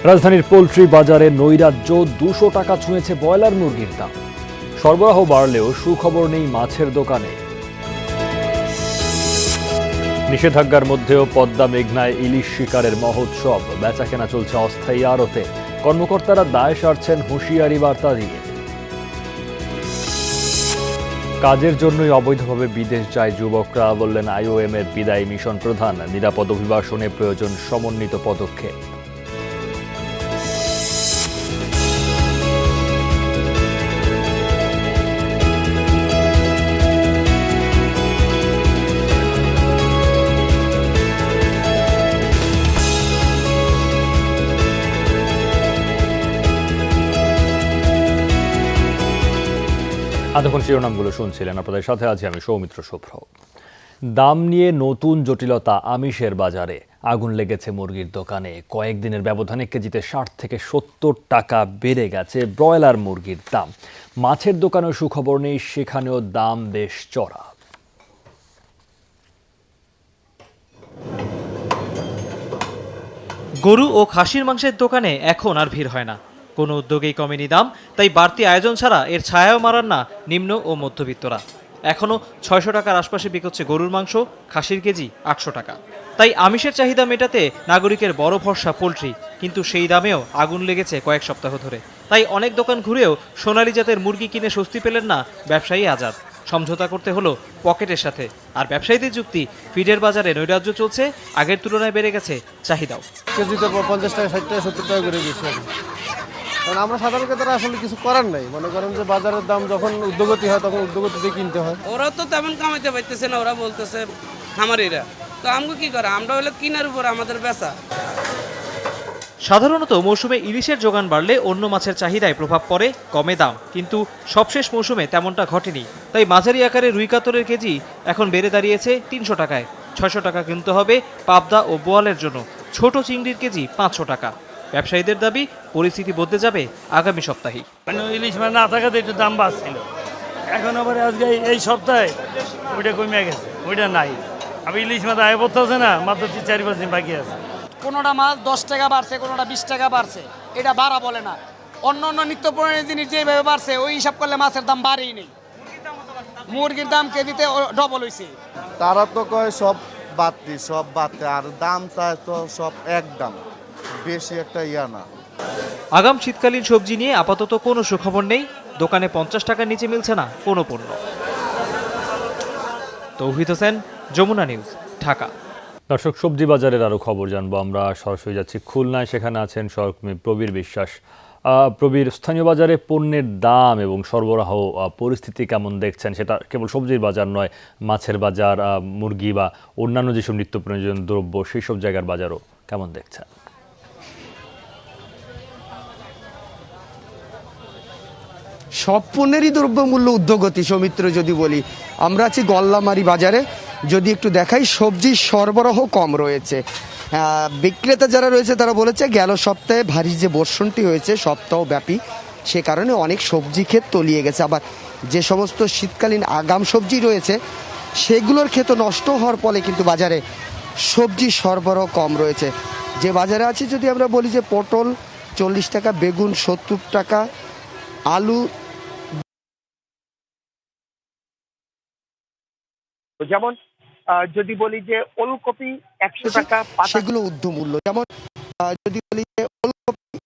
রাজধানীর পোল্ট্রি বাজারে নৈরাজ্য, 200 টাকা ছুঁয়েছে ব্রয়লার মুরগির দাম। সরবরাহ বাড়লেও সুখবর নেই মাছের দোকানে। নিষেধাজ্ঞার মধ্যেও পদ্মা মেঘনায় ইলিশ শিকারের মহোৎসব, বেচাকেনা চলছে অস্থায়ী আড়তে। কর্মকর্তারা দায় সারছেন হুঁশিয়ারি বার্তা দিয়ে। কাজের জন্যই অবৈধভাবে বিদেশ যায় যুবকরা, বললেন IOM এর বিদায়ী মিশন প্রধান। নিরাপদ অভিবাসনে প্রয়োজন সমন্বিত পদক্ষেপ। এতক্ষণ শিরোনামগুলো শুনছিলেন, আপনাদের সাথে আছি আমি সৌমিত্র শুভ্র। দাম নিয়ে নতুন জটিলতা আমিষের বাজারে। আগুন লেগেছে মুরগির দোকানে। কয়েকদিনের ব্যবধানে কেজিতে 60 থেকে 70 টাকা বেড়ে গেছে ব্রয়লার মুরগির দাম। মাছের দোকানেও সুখবর নেই, সেখানেও দাম বেশ চড়া। গরু ও খাসির মাংসের দোকানে এখন আর ভিড় হয় না। কোনো উদ্যোগেই কমেনি দাম, তাই বাড়তি আয়োজন ছাড়া এর ছায়াও মারান না নিম্ন ও মধ্যবিত্তরা। এখনও 600 টাকার আশপাশে বিকোচ্ছে গরুর মাংস, খাসির কেজি 800 টাকা। তাই আমিষের চাহিদা মেটাতে নাগরিকের বড় ভরসা পোলট্রি, কিন্তু সেই দামেও আগুন লেগেছে কয়েক সপ্তাহ ধরে। তাই অনেক দোকান ঘুরেও সোনালী জাতের মুরগি কিনে স্বস্তি পেলেন না ব্যবসায়ী আজাদ। সমঝোতা করতে হলো পকেটের সাথে। আর ব্যবসায়ীদের যুক্তি, ফিডের বাজারে নৈরাজ্য চলছে, আগের তুলনায় বেড়ে গেছে চাহিদাও। কেজিতে 50 টাকা, 60 টাকা, 70 টাকা করে বেশি। কারণ আমরা সাধারণ ক্রেতারা আসলে কিছু করার নাই। মনে করেন যে বাজারের দাম যখন উদ্যোগতি হয় তখন উদ্যোগতিতে কিনতে হয়। ওরা তো তেমন কামাইতে পারতেছে না, ওরা বলতেছে খামারিরা। তো আমরা কি করে, আমরা হলে কিনার উপর আমাদের বেচা। সাধারণত মৌসুমে ইলিশের যোগান বাড়লে অন্য মাছের চাহিদায় প্রভাব পড়ে, কমে দাম। কিন্তু সবশেষ মৌসুমে তেমনটা ঘটেনি। তাই মাঝারি আকারে রুই কাতলের কেজি এখন বেড়ে দাঁড়িয়েছে 300 টাকায়। 600 টাকা কিনতে হবে পাবদা ও বোয়ালের জন্য। ছোট চিংড়ির কেজি 500 টাকা। ব্যবসায়ীদের দাবি, পরিস্থিতি বদলে যাবে আগামী সপ্তাহেই। ইলিশ মাছ না থাকাতে একটু দাম বাড়ছিল, এখন আবার আজকে এই সপ্তাহে ওইটা কমে গেছে, ওইটা নাই। আবার ইলিশ মাছ আয় পড়তেছে না, মাত্র 4-5 দিন বাকি আছে। কোনোটা মাছ 10 টাকা বাড়ছে, কোনোটা 20 টাকা বাড়ছে। এটা বাড়া বলে না। অন্য অন্য নিত্য প্রয়োজনীয় জিনিস যেভাবে বাড়ছে ওই হিসাব করলে মাছের দাম বাড়েই নেই। মুরগির দাম কেজিতে ডবল হয়েছে। তারা তো কয় সব বাড়তি, আর দামটা তো সব একদম, বেশি একটা ইয়া না। আগাম শীতকালীন সবজি নিয়ে আপাতত কোনো সুখবর নেই। দোকানে 50 টাকার নিচে মিলছে না কোনো পণ্য। তৌহিদ হোসেন, যমুনা নিউজ, ঢাকা। দর্শক, সবজি বাজারের আরও খবর জানবো। আমরা সরাসরি যাচ্ছি খুলনায়, সেখানে আছেন সহকর্মী প্রবীর বিশ্বাস। প্রবীর, স্থানীয় বাজারে পণ্যের দাম এবং সরবরাহ পরিস্থিতি কেমন দেখছেন? সেটা কেবল সবজির বাজার নয়, মাছের বাজার, মুরগি বা অন্যান্য যেসব নিত্য প্রয়োজনীয় দ্রব্য, সেই সব জায়গার বাজারও কেমন দেখছেন? সব পণ্যেরই দ্রব্যমূল্য ঊর্ধ্বগতি। সৌমিত্র, যদি বলি, আমরা আছি গল্লামারি বাজারে। যদি একটু দেখাই, সবজির সরবরাহ কম রয়েছে। বিক্রেতা যারা রয়েছে তারা বলেছে গেল সপ্তাহে ভারী যে বর্ষণটি হয়েছে সপ্তাহব্যাপী, সে কারণে অনেক সবজি ক্ষেত তলিয়ে গেছে। আবার যে সমস্ত শীতকালীন আগাম সবজি রয়েছে সেগুলোর ক্ষেত নষ্ট হওয়ার ফলে কিন্তু বাজারে সবজি সরবরাহ কম রয়েছে। যে বাজারে আছে, যদি আমরা বলি যে পটল 40 টাকা, বেগুন 70 টাকা, আলু যেমন যদি বলি যে ওলকপি 100 টাকা, সেগুলো ঊর্ধ্বমূল্য। যেমন যদি বলি যে ওলকপি,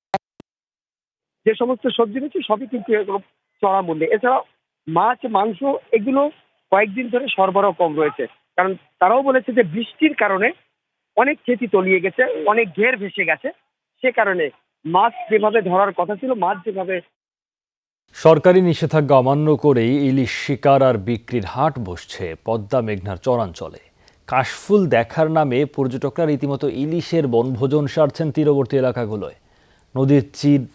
যে সমস্ত সবজি রয়েছে সবই কিন্তু এগুলো চড়া মূল্যে। এছাড়া মাছ, মাংস এগুলো কয়েকদিন ধরে সরবরাহ কম রয়েছে। কারণ তারাও বলেছে যে বৃষ্টির কারণে অনেক ক্ষেতি তলিয়ে গেছে, অনেক ঘের ভেসে গেছে। সে কারণে মাছ যেভাবে ধরার কথা ছিল, মাছ যেভাবে। সরকারি নিষেধাজ্ঞা অমান্য করেই ইলিশ শিকার আর বিক্রির হাট বসছে পদ্মা মেঘনার চরাঞ্চলে। কাশফুল দেখার নামে পর্যটকরা রীতিমতো ইলিশের বনভোজন সারছেন তীরবর্তী এলাকাগুলোয়।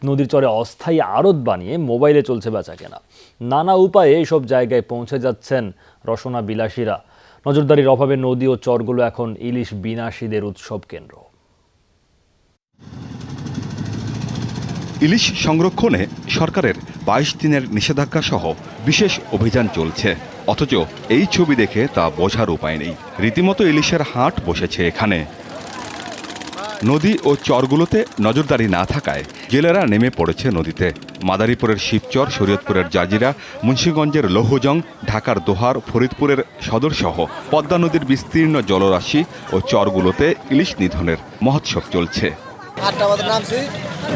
নদীর চরে অস্থায়ী আড়ত বানিয়ে মোবাইলে চলছে বেচাকেনা। নানা উপায়ে এইসব জায়গায় পৌঁছে যাচ্ছেন রসনা বিলাসীরা। নজরদারির অভাবে নদী ও চরগুলো এখন ইলিশ বিনাশীদের উৎসব কেন্দ্র। ইলিশ সংরক্ষণে সরকারের 22 দিনের নিষেধাজ্ঞা সহ বিশেষ অভিযান চলছে। অথচ এই ছবি দেখে তা বোঝার উপায় নেই। রীতিমতো ইলিশের হাট বসেছে এখানে। নদী ও চরগুলোতে নজরদারি না থাকায় জেলেরা নেমে পড়েছে নদীতে। মাদারীপুরের শিবচর, শরীয়তপুরের জাজিরা, মুন্সিগঞ্জের লৌহজং, ঢাকার দোহার, ফরিদপুরের সদরসহ পদ্মা নদীর বিস্তীর্ণ জলরাশি ও চরগুলোতে ইলিশ নিধনের মহোৎসব চলছে। 8টা বাজে নামছি,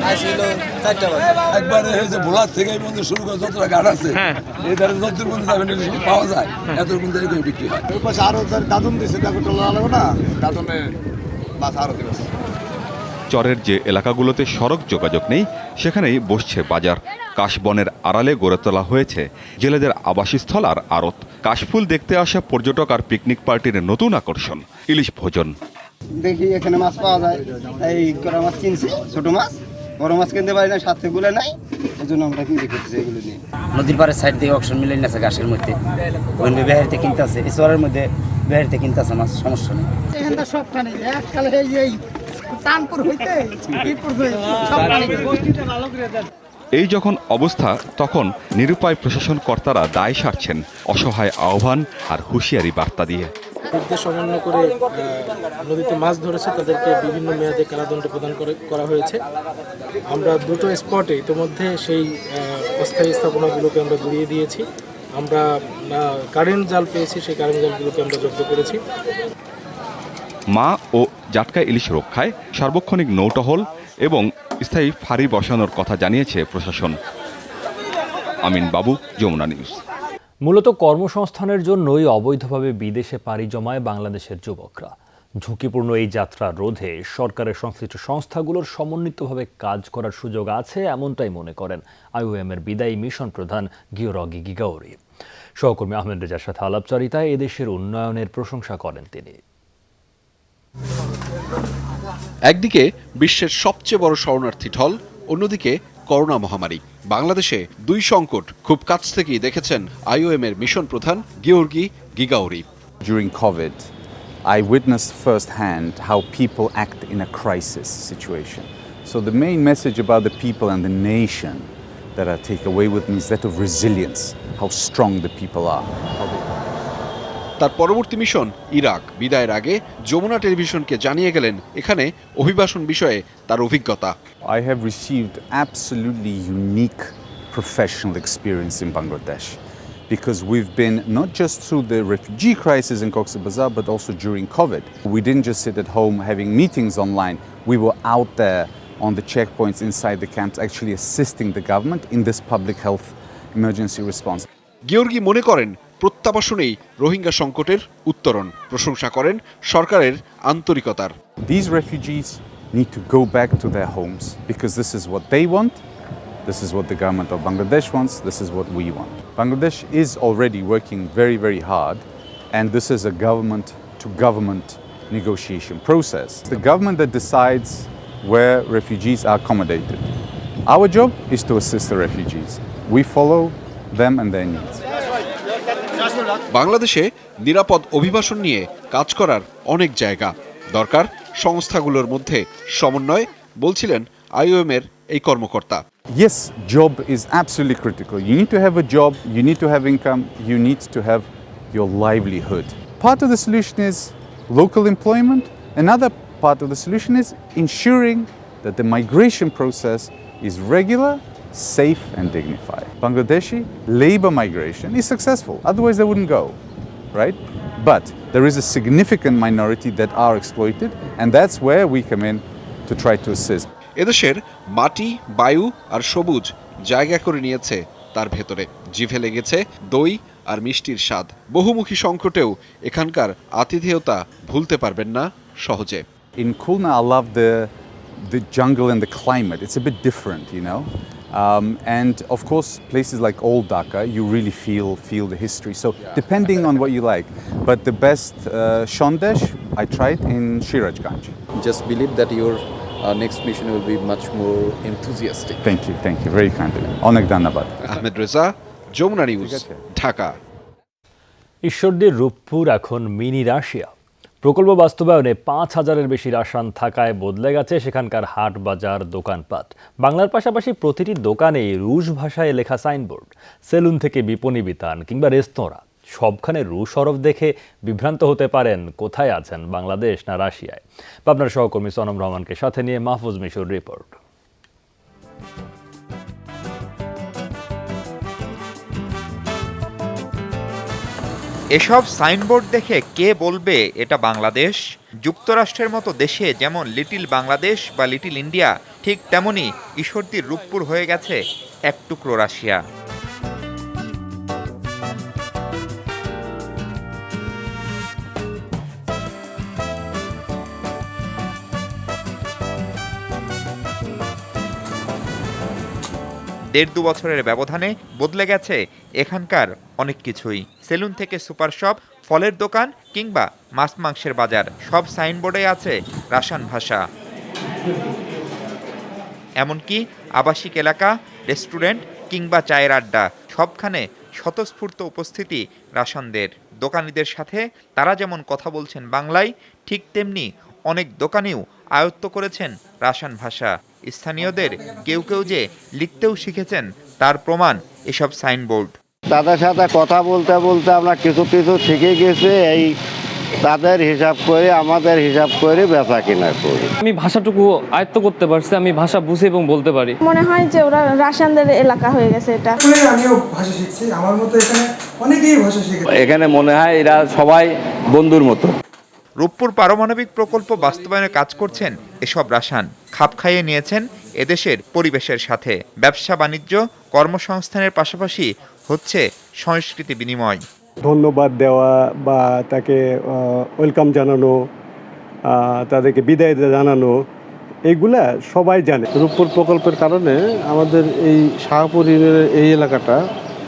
আসছিল 4টা বাজে। একবার এই যে ভোলার থেকে এই পর্যন্ত শুরু করে যতটা ঘাট আছে এই ধারে যতদূর পর্যন্ত যাবেন ইলিশ পাওয়া যায় এত পর্যন্ত এরকম বিক্রি হয়। ওই পাশে আরো দাদন দিছে, দেখো টোলা লাগবে না, দাদনে মাছ আরো দিবে। চরের যে এলাকাগুলোতে সড়ক যোগাযোগ নেই সেখানেই বসছে বাজার। কাশবনের আড়ালে গড়ে তোলা হয়েছে জেলেদের আবাসস্থল আর আড়ত। কাশফুল দেখতে আসা পর্যটক আর পিকনিক পার্টির নতুন আকর্ষণ ইলিশ ভোজন। দেখি এখানে মাছ পাওয়া যায়, এই করা মাছ কিনছি, ছোট মাছ, বড় মাছ কিনতে পারি না, সাথে গুলো নাই, এই জন্য আমরা কিনতে করতেছি এগুলো নিয়ে। নদীর পাড়ের সাইড দিয়ে অকশন মিলে আছে ঘাসের মধ্যে, ওখানে বেহারিতে কিনতে আছে, এই চরের মধ্যে বেহারিতে কিনতে আছে মাছ, সমস্যা নেই। এখানটা সব পানি এককালে এই চাঁদপুর হইতে সব পানি। এই যখন অবস্থা তখন নিরুপায় প্রশাসন কর্তারা দায় সারছেন অসহায় আহ্বান আর হুঁশিয়ারি বার্তা দিয়ে। নির্দেশ অমান্য করে নদীতে মাছ ধরেছে তাদেরকে বিভিন্ন মেয়াদে কারাদণ্ড প্রদান করা হয়েছে। আমরা দুটো স্পটে ইতিমধ্যে সেই অস্থায়ী স্থাপনাগুলোকে আমরা গুড়িয়ে দিয়েছি। আমরা কারেন্ট জাল পেয়েছি, সেই কারেন্ট জালগুলোকে আমরা জব্দ করেছি। মা ও জাটকা ইলিশ রক্ষায় সার্বক্ষণিক নৌটহল এবং স্থায়ী ফাঁড়ি বসানোর কথা জানিয়েছে প্রশাসন। আমিন বাবু, যমুনা নিউজ। মূলত কর্মসংস্থানের জন্যই অবৈধভাবে বিদেশে পাড়ি জমায় বাংলাদেশের যুবকরা। ঝুঁকিপূর্ণ এই যাত্রা রোধে সরকারের সংশ্লিষ্ট সংস্থাগুলোর সমন্বিতভাবে কাজ করার সুযোগ আছে, এমনটাই মনে করেন আইওএমের বিদায়ী মিশন প্রধান গিওরগি গিগাউরি। সহকর্মী আহমেদ রেজার সাথে আলাপচারিতায় এদেশের উন্নয়নের প্রশংসা করেন তিনি। একদিকে বিশ্বের সবচেয়ে বড় শরণার্থী ঢল, অন্যদিকে করোনা মহামারী। বাংলাদেশে দুই সংকট খুব কাছ থেকেই দেখেছেন আইওএমের মিশন প্রধান গিওরগি গিগাউরি। During COVID, I witnessed firsthand how people act in a crisis situation. So the main message about the people and the nation that I take away with me is that of resilience, how strong the people are. তার পরবর্তী mission Iraq. বিদায়ের আগে যমুনা টেলিভিশনকে জানিয়ে গেলেন এখানে অভিবাসন বিষয়ে তার অভিজ্ঞতা। I have received absolutely unique professional experience in Bangladesh because we've been not just through the refugee crisis in Cox's Bazar but also during COVID. We didn't just sit at home having meetings online. We were out there on the checkpoints inside the camps actually assisting the government in this public health emergency response. গিওরগি মনে করেন প্রত্যাবাসনেই রোহিঙ্গা সংকটের উত্তরণ। প্রশংসা করেন সরকারের আন্তরিকতার। These refugees need to go back to their homes because this is what they want, this is what the government of Bangladesh wants, this is what we want. Bangladesh is already working very, very hard, and this is a government-to-government negotiation process. It's the government that decides where refugees are accommodated. Our job is to assist the refugees. We follow them and their needs. বাংলাদেশে নিরাপদ অভিবাসন নিয়ে কাজ করার অনেক জায়গা দরকার, সংস্থাগুলোর মধ্যে সমন্বয়, বলছিলেন আইওএমের এই কর্মকর্তা। Yes, job is absolutely critical. You need to have a job, you need to have income, you need to have your livelihood. Part of the solution is local employment. Another part of the solution is ensuring that the migration process is regular, safe and dignified. Bangladeshi labor migration is successful, otherwise they wouldn't go, right? But there is a significant minority that are exploited, and that's where we come in to try to assist. এদেশের মাটি, বায়ু আর সবুজ জায়গা করে নিয়েছে তার ভেতরে। জিভে লেগেছে দই আর মিষ্টির স্বাদ। বহুমুখী সংকটেও এখানকার আতিথেয়তা ভুলতে পারবেন না সহজে। In Khulna, I love the jungle and the climate. It's a bit different, you know. And of course, places like Old Dhaka, you really feel the history. So depending on what you like. But the best shondesh I tried in Shirajganj. Just believe that your next mission will be much more enthusiastic. Thank you. Very kind of you. Onek dhanyabad. Ahmed Reza, Jamuna news, Dhaka. ঈশ্বরদীর রূপপুর এখন mini Russia. প্রকল্প বাস্তবায়নে 5,000-এর বেশি রাসায়ন থাকায় বদলে গেছে সেখানকার হাট, বাজার, দোকানপাট। বাংলার পাশাপাশি প্রতিটি দোকানে রুশ ভাষায় লেখা সাইনবোর্ড। সেলুন থেকে বিপণী বিতান কিংবা রেস্তোরাঁ, সবখানে রুশ হরফ দেখে বিভ্রান্ত হতে পারেন কোথায় আছেন, বাংলাদেশ না রাশিয়ায়। পাবনার সহকর্মী সনম রহমানকে সাথে নিয়ে মাহফুজ মিশুর রিপোর্ট। এসব সাইনবোর্ড দেখে কে বলবে এটা বাংলাদেশ? যুক্তরাষ্ট্রের মতো দেশে যেমন লিটিল বাংলাদেশ বা লিটিল ইন্ডিয়া, ঠিক তেমনি ঈশ্বরদীর রূপপুর হয়ে গেছে এক টুকরো রাশিয়া। দেড় দু বছরের ব্যবধানে বদলে গেছে এখানকার অনেক কিছুই। সেলুন থেকে সুপার শপ, ফলের দোকান কিংবা মাছ মাংসের বাজার, সব সাইনবোর্ডে আছে রাশান ভাষা। এমনকি আবাসিক এলাকা, রেস্টুরেন্ট কিংবা চায়ের আড্ডা, সবখানে স্বতঃস্ফূর্ত উপস্থিতি রাশানদের। দোকানিদের সাথে তারা যেমন কথা বলছেন বাংলায়, ঠিক তেমনি অনেক দোকানেও আয়ত্ত করেছেন রাশান ভাষা। স্থানীয়দের কেউ কেউ যে লিখতেও শিখেছেন তার প্রমাণ এসব সাইনবোর্ড। তাদের সাথে কথা বলতে বলতে আমরা কিছু কিছু শিখে গেছি, এই তাদের হিসাব করে আমাদের হিসাব করে বেচা কিনা করি। আমি ভাষাটুকু আয়ত্ত করতে পারছি, আমি ভাষা বুঝি এবং বলতে পারি। মনে হয় যে ওরা রাশিয়ানদের এলাকা হয়ে গেছে। এটা আমিও ভাষা শিখছি, আমার মতো এখানে অনেকেই ভাষা শিখে। এখানে মনে হয় এরা সবাই বন্ধুর মতো। রূপপুর পারমাণবিক প্রকল্প বাস্তবায়নে কাজ করছেন এসব রাশান। খাপ খাইয়ে নিয়েছেন এদেশের পরিবেশের সাথে। ব্যবসা বাণিজ্য, কর্মসংস্থানের পাশাপাশি হচ্ছে সংস্কৃতি বিনিময়। ধন্যবাদ দেওয়া বা তাকে ওয়েলকাম জানানো, তাদেরকে বিদায় জানানো, এইগুলা সবাই জানে। রূপপুর প্রকল্পের কারণে আমাদের এই শাহপুরের এই এলাকাটা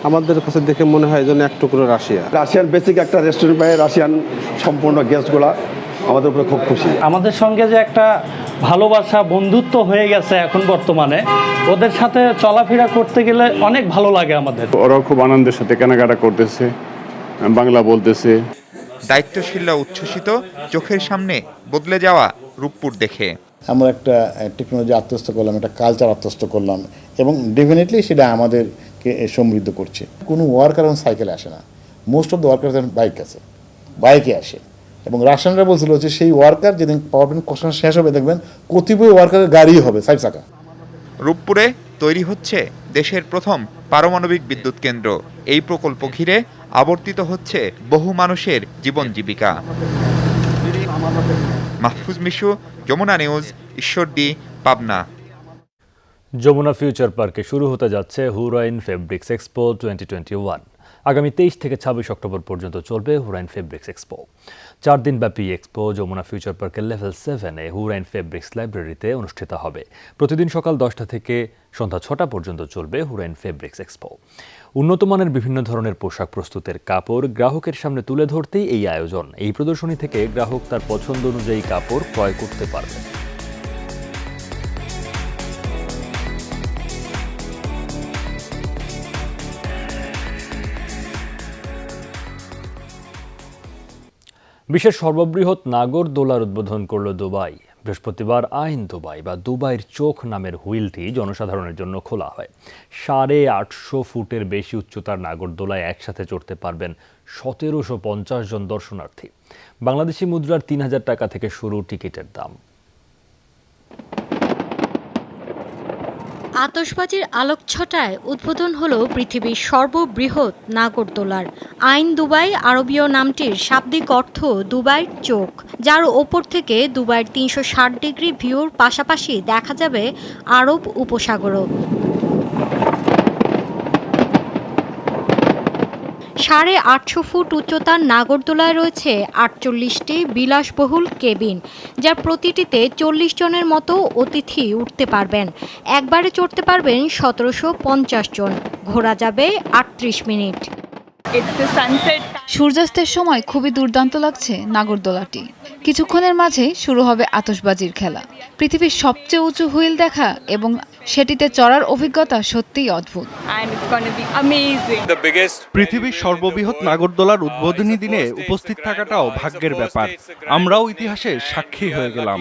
আমাদের কাছে দেখে মনে হয় যেন এক টুকরো রাশিয়া। রাশিয়ান বেসিক একটা রেস্টুরেন্ট পায়, রাশিয়ান সম্পূর্ণ গেস্টগুলা আমাদের উপরে খুব খুশি। আমাদের সঙ্গে যে একটা ভালোবাসা, বন্ধুত্ব হয়ে গেছে এখন বর্তমানে, ওদের সাথে চলাফেরা করতে গেলে অনেক ভালো লাগে আমাদের। ওরাও খুব আনন্দের সাথে কেনাকাটা করতেছে, বাংলা বলতেছে। দায়িত্বশীলরা উচ্ছ্বসিত, চোখের সামনে বদলে যাওয়া রূপপুর দেখে। আমরা একটা টেকনোলজি আত্মস্থ করলাম, একটা কালচার আত্মস্থ করলাম, এবং ডেফিনেটলি সেটা আমাদেরকে সমৃদ্ধ করছে। কোনো ওয়ার্কার এখন সাইকেলে আসে না, most of the worker bike আছে, বাইকে আসে। এবং রাশিয়ানরা বলছিল যে সেই ওয়ার্কার যেদিন পাওয়ার প্ল্যান্ট কনস্ট্রাকশন শেষ হবে দেখবেন কতিপয় ওয়ার্কারের গাড়ি হবে 4 চাকা। রূপপুরে তৈরি হচ্ছে দেশের প্রথম পারমাণবিক বিদ্যুৎ কেন্দ্র। এই প্রকল্প ঘিরে আবর্তিত হচ্ছে বহু মানুষের জীবন জীবিকা। মাহফুজ মিশু, যমুনা নিউজ, ঈশ্বরদী, পাবনা। যমুনা ফিউচার পার্কে শুরু হতে যাচ্ছে হুরাইন ফেব্রিক্স এক্সপো 2021। আগামী 23 থেকে 26 অক্টোবর পর্যন্ত চলবে হুরাইন ফেব্রিক্স এক্সপো। 4 দিনব্যাপী এক্সপো যমুনা ফিউচার পার্কের লেভেল 7-এ হুরাইন ফেব্রিক্স লাইব্রেরিতে অনুষ্ঠিত হবে। প্রতিদিন সকাল 10টা থেকে সন্ধ্যা 6টা পর্যন্ত চলবে হুরাইন ফেব্রিক্স এক্সপো। উন্নত মানের বিভিন্ন ধরনের পোশাক প্রস্তুতের কাপড় গ্রাহকের সামনে তুলে ধরতেই এই আয়োজন। এই প্রদর্শনী থেকে গ্রাহক তার পছন্দ অনুযায়ী কাপড় ক্রয় করতে পারবে। বিশ্বের সর্ববৃহৎ নাগরদোলার উদ্বোধন করল দুবাই। বৃহস্পতিবার আইন দুবাই বা দুবাইয়ের চোখ নামের হুইলটি জনসাধারণের জন্য খোলা হয়। 850 ফুটের বেশি উচ্চতার নাগরদোলায় একসাথে চড়তে পারবেন 1750 জন দর্শনার্থী। বাংলাদেশি মুদ্রার 3000 টাকা থেকে শুরু টিকিটের দাম। আতশবাজির আলোকছটায় উদ্বোধন হলো পৃথিবীর সর্ববৃহৎ নাগরদোলার। আইন দুবাই আরবীয় নামটির শাব্দিক অর্থ দুবাইয়ের চোখ, যার ওপর থেকে দুবাইয়ের 360 ডিগ্রি ভিউর পাশাপাশি দেখা যাবে আরব উপসাগরও। 850 ফুট উচ্চতার নাগরদোলায় রয়েছে 48টি বিলাসবহুল কেবিন, যার প্রতিটিতে 40 জনের মতো অতিথি উঠতে পারবেন। একবারে চড়তে পারবেন 1750 জন। ঘোরা যাবে 38 মিনিট। সূর্যাস্তের সময় খুবই দুর্দান্ত লাগছে নাগরদোলাটি। কিছুক্ষণের মাঝে শুরু হবে আতশবাজির খেলা। পৃথিবীর সবচেয়ে উঁচু হুইল দেখা এবং সেটিতে চড়ার অভিজ্ঞতা সত্যিই অদ্ভুত। পৃথিবীর সর্ববৃহৎ নাগরদোলার উদ্বোধনী দিনে উপস্থিত থাকাটাও ভাগ্যের ব্যাপার। আমরাও ইতিহাসের সাক্ষী হয়ে গেলাম।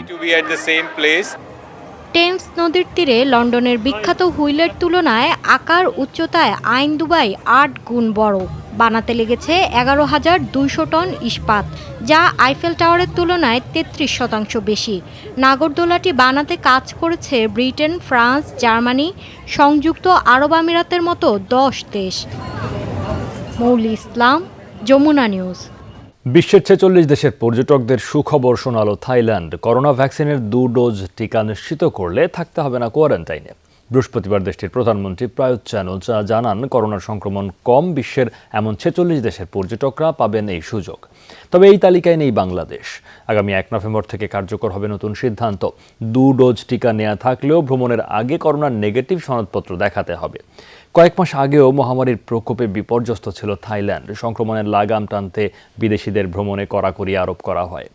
টেমস নদীর তীরে লন্ডনের বিখ্যাত হুইলের তুলনায় আকার উচ্চতায় আইন দুবাই 8 গুণ বড়। বানাতে লেগেছে 11,200 টন ইস্পাত, যা আইফেল টাওয়ারের তুলনায় 33% বেশি। নাগরদোলাটি বানাতে কাজ করেছে ব্রিটেন, ফ্রান্স, জার্মানি, সংযুক্ত আরব আমিরাতের মতো 10 দেশ। মৌলি ইসলাম, যমুনা নিউজ। বিশ্বের 46 দেশের পর্যটকদের সুখবর শোনালো থাইল্যান্ড। করোনা ভ্যাকসিনের 2 ডোজ টিকা নিশ্চিত করলে থাকতে হবে না কোয়ারেন্টাইনে। বৃহস্পতিবার দেশটির প্রধানমন্ত্রী প্রায়ুত চান-ও-চা জানান, করোনার সংক্রমণ কম বিশ্বের এমন 46 দেশের পর্যটকরা পাবেন এই সুযোগ। তবে এই তালিকায় নেই বাংলাদেশ। আগামী 1 নভেম্বর থেকে কার্যকর হবে নতুন সিদ্ধান্ত। 2 ডোজ টিকা নেওয়া থাকলেও ভ্রমণের আগে করোনার নেগেটিভ সনদপত্র দেখাতে হবে। কয়েক মাস আগেও মহামারীর প্রকোপে বিপর্যস্ত ছিল থাইল্যান্ড। সংক্রমণের লাগাম টানতে বিদেশিদের ভ্রমণে কড়াকড়ি আরোপ করা হয়।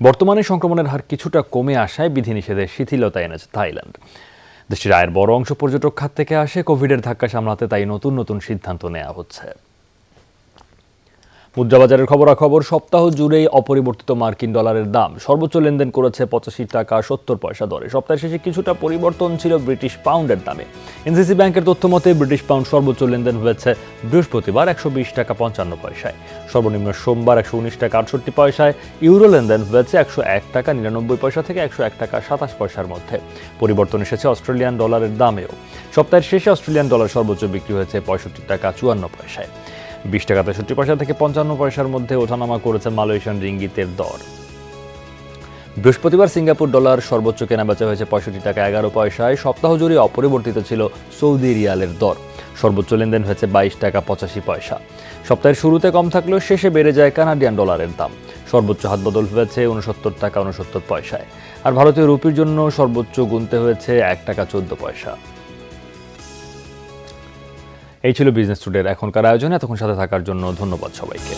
বর্তমানে সংক্রমণের হার কিছুটা কমে আসায় বিধিনিষেধের শিথিলতা এনেছে থাইল্যান্ড। দেশটির আয়ের বড় অংশ পর্যটক খাত থেকে আসে। কোভিডের ধাক্কা সামলাতে তাই নতুন নতুন সিদ্ধান্ত নেওয়া হচ্ছে। মুদ্রাবাজারের খবরাখবর। সপ্তাহ জুড়েই অপরিবর্তিত মার্কিন ডলারের দাম সর্বোচ্চ লেনদেন করেছে 85 টাকা 70 পয়সা দরে। সপ্তাহের শেষে কিছুটা পরিবর্তন ছিল ব্রিটিশ পাউন্ডের দামে। এনসিসি ব্যাংকের তথ্য মতে ব্রিটিশ পাউন্ড সর্বোচ্চ লেনদেন হয়েছে বৃহস্পতিবার 120 টাকা 55 পয়সায়, সর্বনিম্ন সোমবার 119 টাকা 68 পয়সায়। ইউরো লেনদেন হয়েছে 101 টাকা 99 পয়সা থেকে 101 টাকা 27 পয়সার মধ্যে। পরিবর্তন এসেছে অস্ট্রেলিয়ান ডলারের দামেও। সপ্তাহের শেষে অস্ট্রেলিয়ান ডলার সর্বোচ্চ বিক্রি হয়েছে 65 টাকা 54 পয়সায়। 20 টাকা 63 পয়সা থেকে 55 পয়সার মধ্যে ওঠানামা করেছে মালয়েশিয়ান রিঙ্গিতের দর। বৃহস্পতিবার সিঙ্গাপুর ডলার সর্বোচ্চ কেনাবেচা হয়েছে 65 টাকা 11 পয়সায়। সপ্তাহ জুড়ে অপরিবর্তিত ছিল সৌদি রিয়ালের দর। সর্বোচ্চ লেনদেন হয়েছে 22 টাকা 85 পয়সা। সপ্তাহের শুরুতে কম থাকলেও শেষে বেড়ে যায় কানাডিয়ান ডলারের দাম। সর্বোচ্চ হাতবদল হয়েছে 69 টাকা 69 পয়সায়। আর ভারতীয় রুপির জন্য সর্বোচ্চ গুনতে হয়েছে 1 টাকা 14 পয়সা। এই ছিল বিজনেস টুডের এখনকার আয়োজনে। এতক্ষণ সাথে থাকার জন্য ধন্যবাদ সবাইকে।